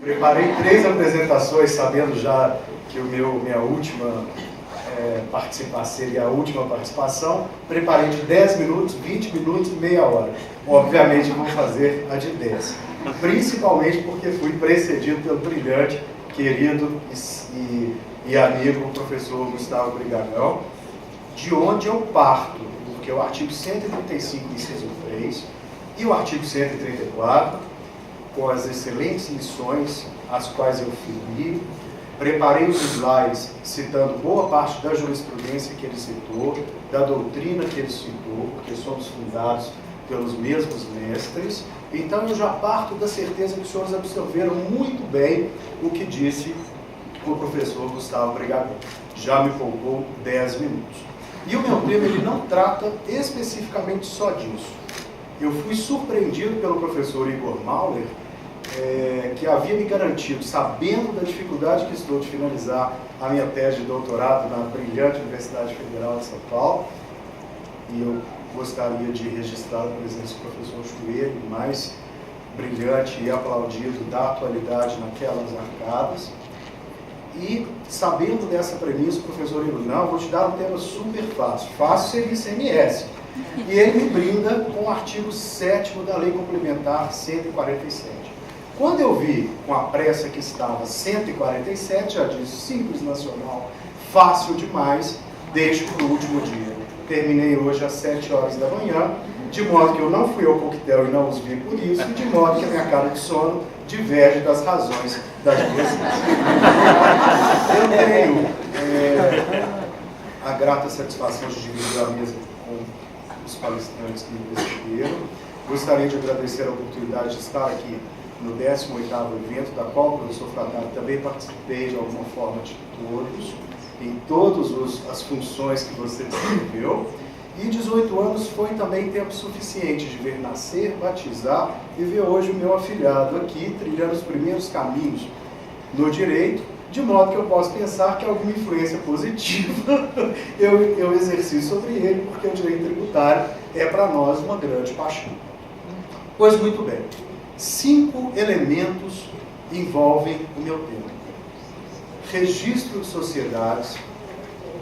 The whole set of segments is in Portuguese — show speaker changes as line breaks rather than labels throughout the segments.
Preparei 3 apresentações, sabendo já que minha última participação seria a última participação. Preparei de 10 minutos, 20 minutos, meia hora. Obviamente vou fazer a de 10. Principalmente porque fui precedido pelo brilhante, querido e amigo professor Gustavo Brigagão, de onde eu parto, porque o artigo 135, inciso 3, e o artigo 134, com as excelentes lições às quais eu fui, preparei os slides citando boa parte da jurisprudência que ele citou, da doutrina que ele citou, porque somos fundados pelos mesmos mestres. Então eu já parto da certeza que os senhores absorveram muito bem o que disse o professor Gustavo Brigagão. Já me poupou 10 minutos. E o meu tema ele não trata especificamente só disso. Eu fui surpreendido pelo professor Igor Maurer, que havia me garantido, sabendo da dificuldade que estou de finalizar a minha tese de doutorado na brilhante Universidade Federal de São Paulo, e eu gostaria de registrar a presença do professor Chueiro, mais brilhante e aplaudido da atualidade naquelas arcadas. E, sabendo dessa premissa, o professor Igor, não, vou te dar um tema super fácil. Fácil seria ICMS. E ele me brinda com o artigo 7º da Lei Complementar 147. Quando eu vi, com a pressa que estava, 147, já disse, simples, nacional, fácil demais, deixo para o último dia. Terminei hoje às 7 horas da manhã, de modo que eu não fui ao coquetel e não os vi por isso, e de modo que a minha cara de sono diverge das razões das minhas vidas. Eu tenho a grata satisfação de dividir a mesa com os palestrantes que me precederam. Gostaria de agradecer a oportunidade de estar aqui no 18º evento, da qual o professor Frataro também participei de alguma forma de todos, em todas as funções que você descreveu. E 18 anos foi também tempo suficiente de ver nascer, batizar e ver hoje o meu afilhado aqui, trilhando os primeiros caminhos no direito, de modo que eu posso pensar que alguma influência positiva eu exerci sobre ele, porque o direito tributário é para nós uma grande paixão. Pois muito bem. 5 elementos envolvem o meu tema: registro de sociedades,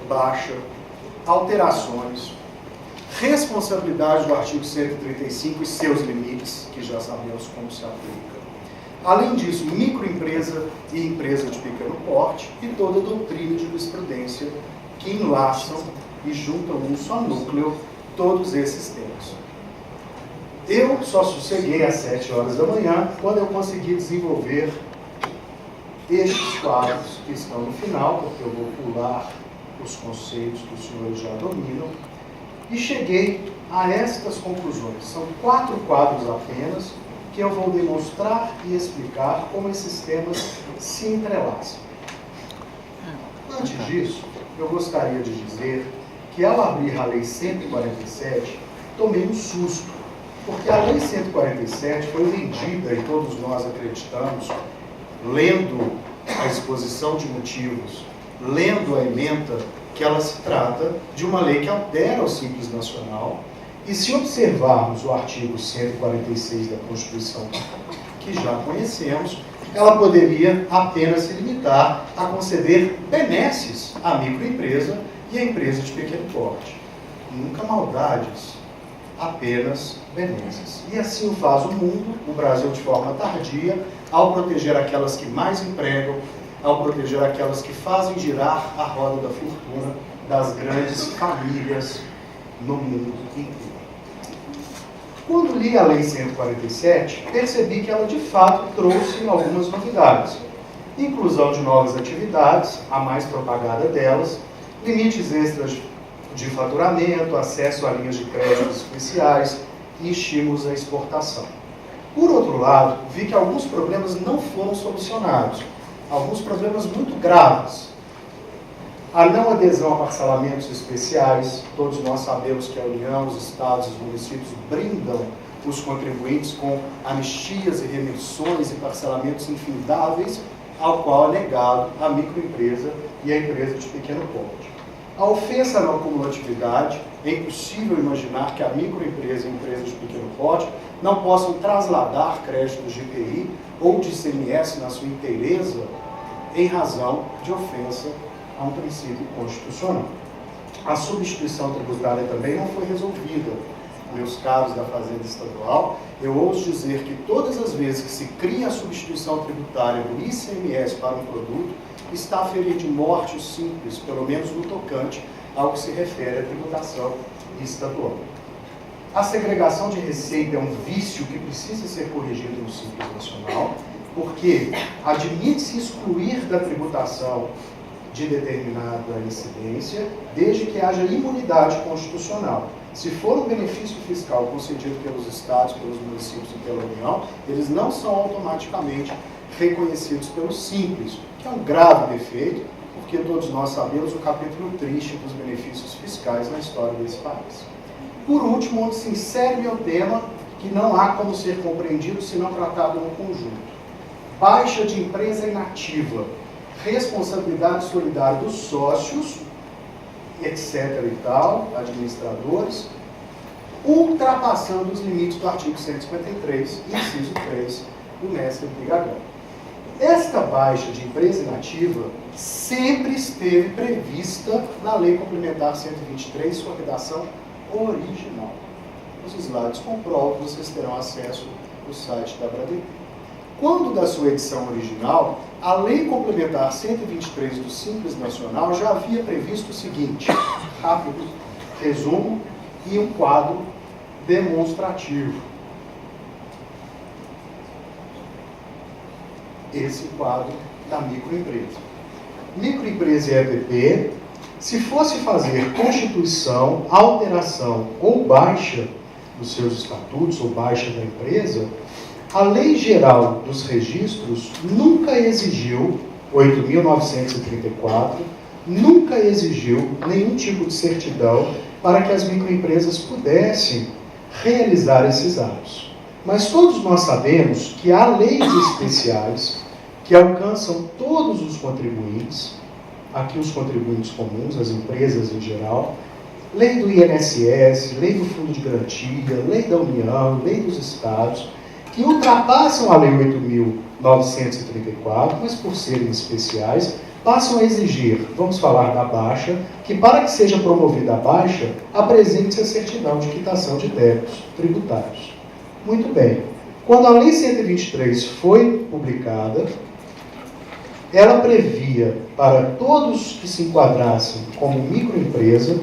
baixa, alterações, responsabilidade do artigo 135 e seus limites, que já sabemos como se aplica. Além disso, microempresa e empresa de pequeno porte e toda a doutrina de jurisprudência que enlaçam e juntam num só núcleo todos esses temas. Eu só sosseguei às 7 horas da manhã quando eu consegui desenvolver estes quadros que estão no final, porque eu vou pular os conceitos que os senhores já dominam, e cheguei a estas conclusões. São 4 quadros apenas que eu vou demonstrar e explicar como esses temas se entrelaçam. Antes disso, eu gostaria de dizer que ao abrir a Lei 147, tomei um susto, porque a Lei 147 foi vendida, e todos nós acreditamos, lendo a exposição de motivos, lendo a ementa, que ela se trata de uma lei que altera o Simples Nacional, e se observarmos o artigo 146 da Constituição, que já conhecemos, ela poderia apenas se limitar a conceder benesses à microempresa e à empresa de pequeno porte. Nunca maldades, apenas benesses. E assim o faz o mundo, o Brasil de forma tardia, ao proteger aquelas que mais empregam, ao proteger aquelas que fazem girar a roda da fortuna das grandes famílias no mundo inteiro. Quando li a Lei 147, percebi que ela de fato trouxe algumas novidades. Inclusão de novas atividades, a mais propagada delas, limites extras de faturamento, acesso a linhas de crédito especiais e estímulos à exportação. Por outro lado, vi que alguns problemas não foram solucionados, alguns problemas muito graves. A não adesão a parcelamentos especiais, todos nós sabemos que a União, os estados e os municípios brindam os contribuintes com anistias e remissões e parcelamentos infindáveis, ao qual é negado a microempresa e a empresa de pequeno porte. A ofensa à não cumulatividade, é impossível imaginar que a microempresa e a empresa de pequeno porte não possam trasladar créditos de IPI ou de ICMS na sua inteireza em razão de ofensa a um princípio constitucional. A substituição tributária também não foi resolvida. Meus caros da Fazenda Estadual, eu ouso dizer que todas as vezes que se cria a substituição tributária do ICMS para um produto, está a ferir de morte o simples, pelo menos no tocante ao que se refere à tributação estadual. A segregação de receita é um vício que precisa ser corrigido no Simples Nacional, porque admite-se excluir da tributação de determinada incidência, desde que haja imunidade constitucional. Se for um benefício fiscal concedido pelos estados, pelos municípios e pela União, eles não são automaticamente reconhecidos pelo Simples, que é um grave defeito, porque todos nós sabemos o capítulo triste dos benefícios fiscais na história desse país. Por último, onde se insere meu tema, que não há como ser compreendido se não tratado no conjunto. Baixa de empresa inativa, responsabilidade solidária dos sócios, etc. e tal, administradores, ultrapassando os limites do artigo 153, inciso 3, do mestre Brigadão. Esta baixa de empresa inativa sempre esteve prevista na Lei Complementar 123, sua redação original. Os slides comprovam, vocês terão acesso no site da Bradesco. Quando da sua edição original, a Lei Complementar 123 do Simples Nacional já havia previsto o seguinte, rápido resumo e um quadro demonstrativo. Esse quadro da microempresa. Microempresa e EPP, se fosse fazer constituição, alteração ou baixa dos seus estatutos ou baixa da empresa, a Lei Geral dos Registros nunca exigiu, 8.934, nunca exigiu nenhum tipo de certidão para que as microempresas pudessem realizar esses atos. Mas todos nós sabemos que há leis especiais que alcançam todos os contribuintes, aqui os contribuintes comuns, as empresas em geral, lei do INSS, lei do Fundo de Garantia, lei da União, lei dos Estados, que ultrapassam a Lei 8.934, mas por serem especiais, passam a exigir, vamos falar da baixa, que para que seja promovida a baixa, apresente-se a certidão de quitação de débitos tributários. Muito bem. Quando a Lei 123 foi publicada, ela previa para todos que se enquadrassem como microempresa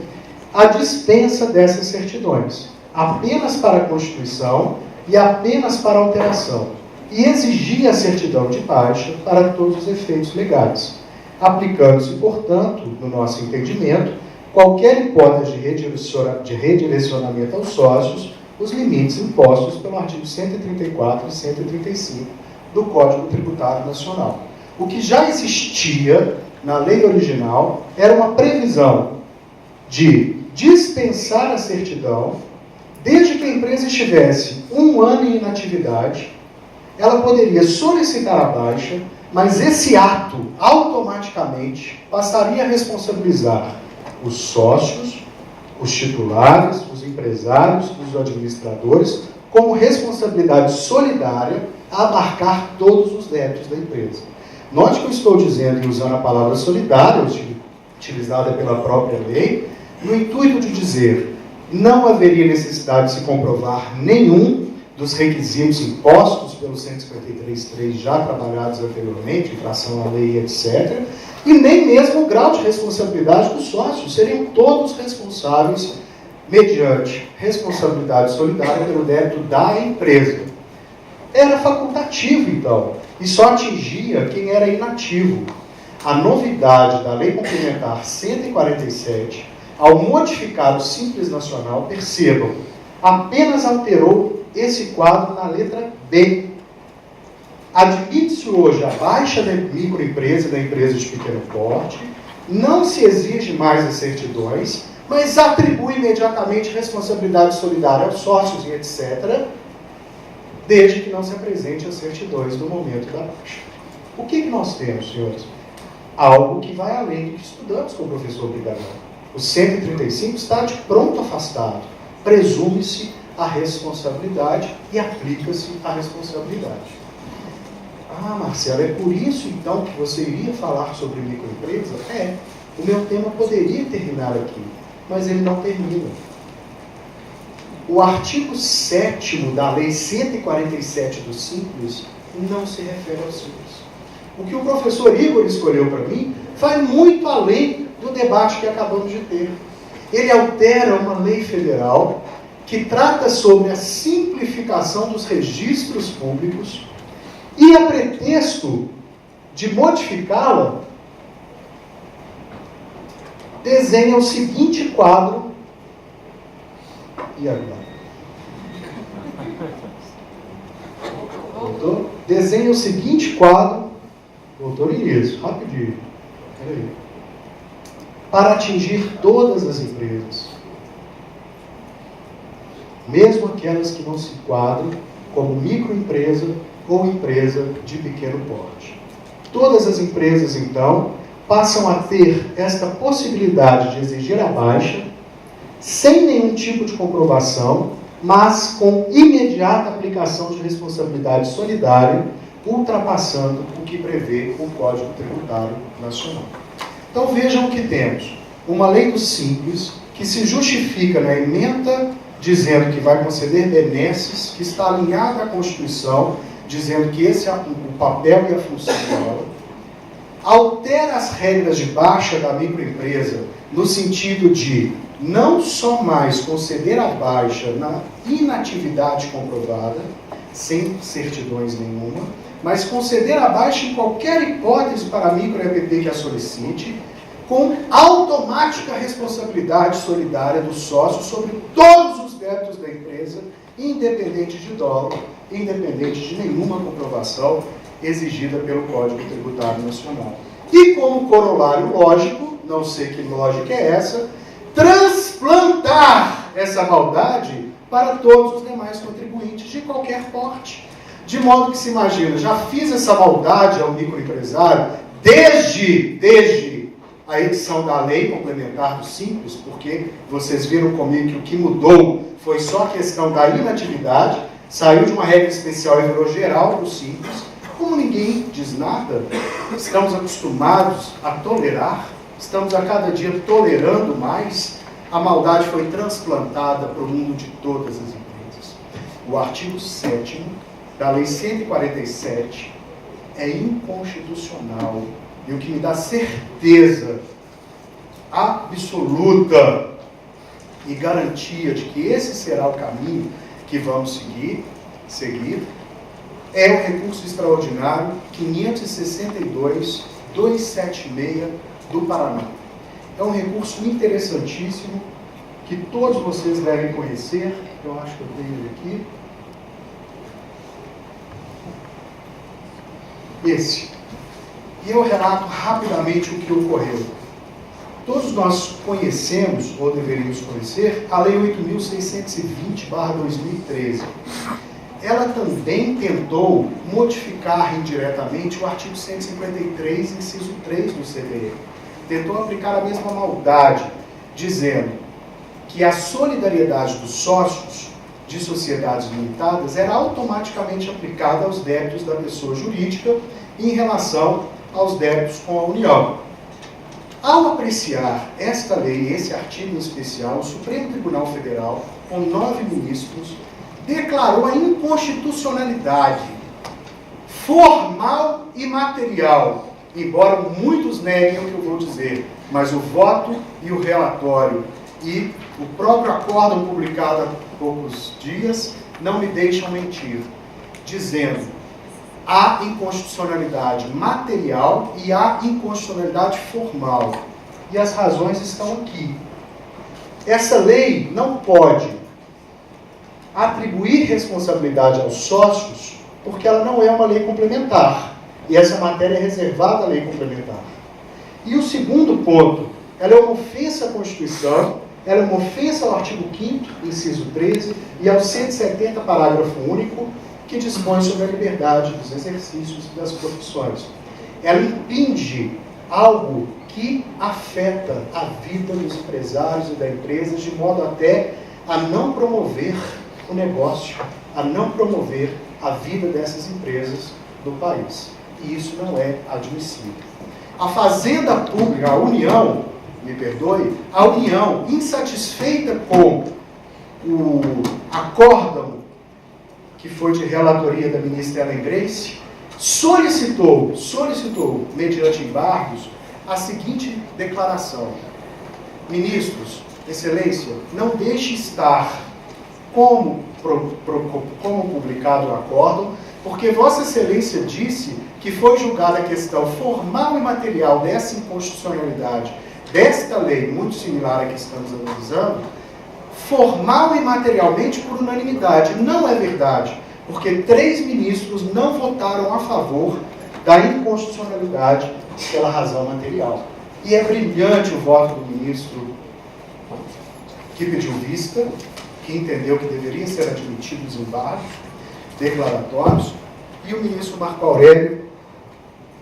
a dispensa dessas certidões, apenas para a Constituição e apenas para alteração, e exigia a certidão de baixa para todos os efeitos legais, aplicando-se, portanto, no nosso entendimento, qualquer hipótese de redirecionamento aos sócios, os limites impostos pelo artigo 134 e 135 do Código Tributário Nacional. O que já existia na lei original era uma previsão de dispensar a certidão desde que a empresa estivesse 1 ano em inatividade. Ela poderia solicitar a baixa, mas esse ato automaticamente passaria a responsabilizar os sócios, os titulares, os empresários, os administradores, como responsabilidade solidária a abarcar todos os débitos da empresa. Note que eu estou dizendo e usando a palavra solidária, utilizada pela própria lei, no intuito de dizer não haveria necessidade de se comprovar nenhum dos requisitos impostos pelo 153.3 já trabalhados anteriormente, infração à lei, etc., e nem mesmo o grau de responsabilidade dos sócios. Seriam todos responsáveis mediante responsabilidade solidária pelo débito da empresa. Era facultativo, então, e só atingia quem era inativo. A novidade da Lei Complementar 147, ao modificar o Simples Nacional, percebam, apenas alterou esse quadro na letra B. Admite-se hoje a baixa da microempresa e da empresa de pequeno porte, não se exige mais as certidões, mas atribui imediatamente responsabilidade solidária aos sócios e etc., desde que não se apresente as certidões no momento da baixa. O que nós temos, senhores? Algo que vai além do que estudamos com o professor Brigadão. O 135 está de pronto afastado. Presume-se a responsabilidade e aplica-se a responsabilidade. Ah, Marcelo, é por isso então que você iria falar sobre microempresa? É, o meu tema poderia terminar aqui, mas ele não termina. O artigo 7º da Lei 147 do Simples não se refere ao Simples. O que o professor Igor escolheu para mim vai muito além do debate que acabamos de ter. Ele altera uma lei federal que trata sobre a simplificação dos registros públicos e, a pretexto de modificá-la, desenha o seguinte quadro. E agora? Voltou? Desenha o seguinte quadro. Voltou no início, rapidinho. Peraí. Para atingir todas as empresas, mesmo aquelas que não se enquadram como microempresa ou empresa de pequeno porte. Todas as empresas, então, passam a ter esta possibilidade de exigir a baixa, sem nenhum tipo de comprovação, mas com imediata aplicação de responsabilidade solidária, ultrapassando o que prevê o Código Tributário Nacional. Então vejam o que temos. Uma lei do Simples, que se justifica na ementa dizendo que vai conceder benesses, que está alinhada à Constituição, dizendo que esse é o papel e a função dela, altera as regras de baixa da microempresa no sentido de não só mais conceder a baixa na inatividade comprovada, sem certidões nenhuma, mas conceder a baixa em qualquer hipótese para a micro EPP que a solicite, com automática responsabilidade solidária do sócio sobre todos os débitos da empresa, independente de dolo, independente de nenhuma comprovação exigida pelo Código Tributário Nacional. E como corolário lógico, não sei que lógica é essa, transplantar essa maldade para todos os demais contribuintes de qualquer porte. De modo que se imagina, já fiz essa maldade ao microempresário desde a edição da lei complementar do Simples, porque vocês viram comigo que o que mudou foi só a questão da inatividade, saiu de uma regra especial e virou geral para o Simples. Como ninguém diz nada, estamos acostumados a tolerar, estamos a cada dia tolerando mais, a maldade foi transplantada para o mundo de todas as empresas. O artigo 7º da Lei 147 é inconstitucional. E o que me dá certeza absoluta e garantia de que esse será o caminho que vamos seguir é o recurso extraordinário 562-276 do Paraná. É um recurso interessantíssimo que todos vocês devem conhecer. Eu acho que eu tenho ele aqui. Esse. E eu relato rapidamente o que ocorreu. Todos nós conhecemos, ou deveríamos conhecer, a Lei 8.620/2013. Ela também tentou modificar indiretamente o artigo 153, inciso 3 do CDE. Tentou aplicar a mesma maldade, dizendo que a solidariedade dos sócios de sociedades limitadas era automaticamente aplicada aos débitos da pessoa jurídica em relação aos débitos com a União. Ao apreciar esta lei, esse artigo em especial, o Supremo Tribunal Federal, com 9 ministros, declarou a inconstitucionalidade formal e material, embora muitos neguem o que eu vou dizer, mas o voto e o relatório e o próprio acórdão publicado há poucos dias não me deixam mentir, dizendo há inconstitucionalidade material e há inconstitucionalidade formal. E as razões estão aqui. Essa lei não pode atribuir responsabilidade aos sócios porque ela não é uma lei complementar. E essa matéria é reservada à lei complementar. E o segundo ponto, ela é uma ofensa à Constituição, ela é uma ofensa ao artigo 5º, inciso 13, e ao 170, parágrafo único, que dispõe sobre a liberdade dos exercícios e das profissões. Ela impinge algo que afeta a vida dos empresários e da empresa, de modo até a não promover o negócio, a não promover a vida dessas empresas do país. E isso não é admissível. A Fazenda Pública, a União, me perdoe, a União, insatisfeita com o acórdão que foi de relatoria da ministra Ellen Grace, solicitou, mediante embargos, a seguinte declaração: ministros, excelência, não deixe estar como publicado o acórdão, porque Vossa Excelência disse que foi julgada a questão formal e material dessa inconstitucionalidade, desta lei muito similar à que estamos analisando, formal e materialmente por unanimidade. Não é verdade, porque 3 ministros não votaram a favor da inconstitucionalidade pela razão material. E é brilhante o voto do ministro que pediu vista, que entendeu que deveriam ser admitidos embargos declaratórios, e o ministro Marco Aurélio,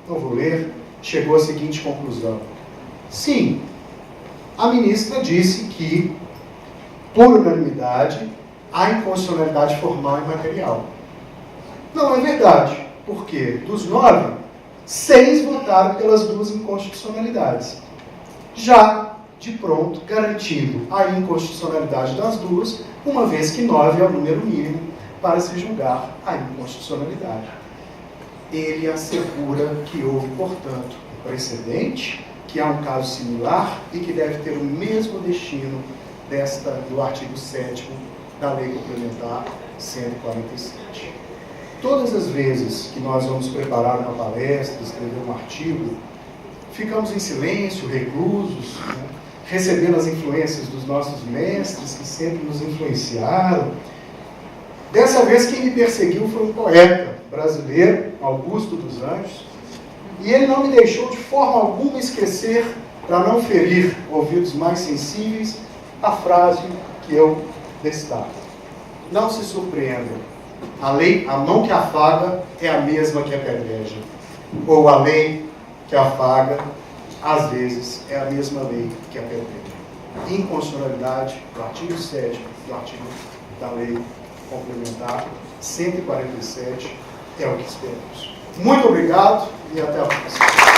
não vou ler, chegou à seguinte conclusão: sim, a ministra disse que, por unanimidade, há inconstitucionalidade formal e material. Não é verdade, porque dos 9, 6 votaram pelas 2 inconstitucionalidades. Já, de pronto, garantindo a inconstitucionalidade das 2, uma vez que 9 é o número mínimo para se julgar a inconstitucionalidade. Ele assegura que houve, portanto, um precedente, que há um caso similar e que deve ter o mesmo destino do artigo 7º da Lei Complementar 147. Todas as vezes que nós vamos preparar uma palestra, escrever um artigo, ficamos em silêncio, reclusos, né? Recebendo as influências dos nossos mestres, que sempre nos influenciaram. Dessa vez, quem me perseguiu foi um poeta brasileiro, Augusto dos Anjos, e ele não me deixou de forma alguma esquecer, para não ferir ouvidos mais sensíveis, a frase que eu destaco: não se surpreendam, a mão que afaga é a mesma que apedreja, ou a lei que afaga, às vezes, é a mesma lei que apedreja. Inconstitucionalidade do artigo 7º do artigo da Lei Complementar 147 é o que esperamos. Muito obrigado e até a próxima.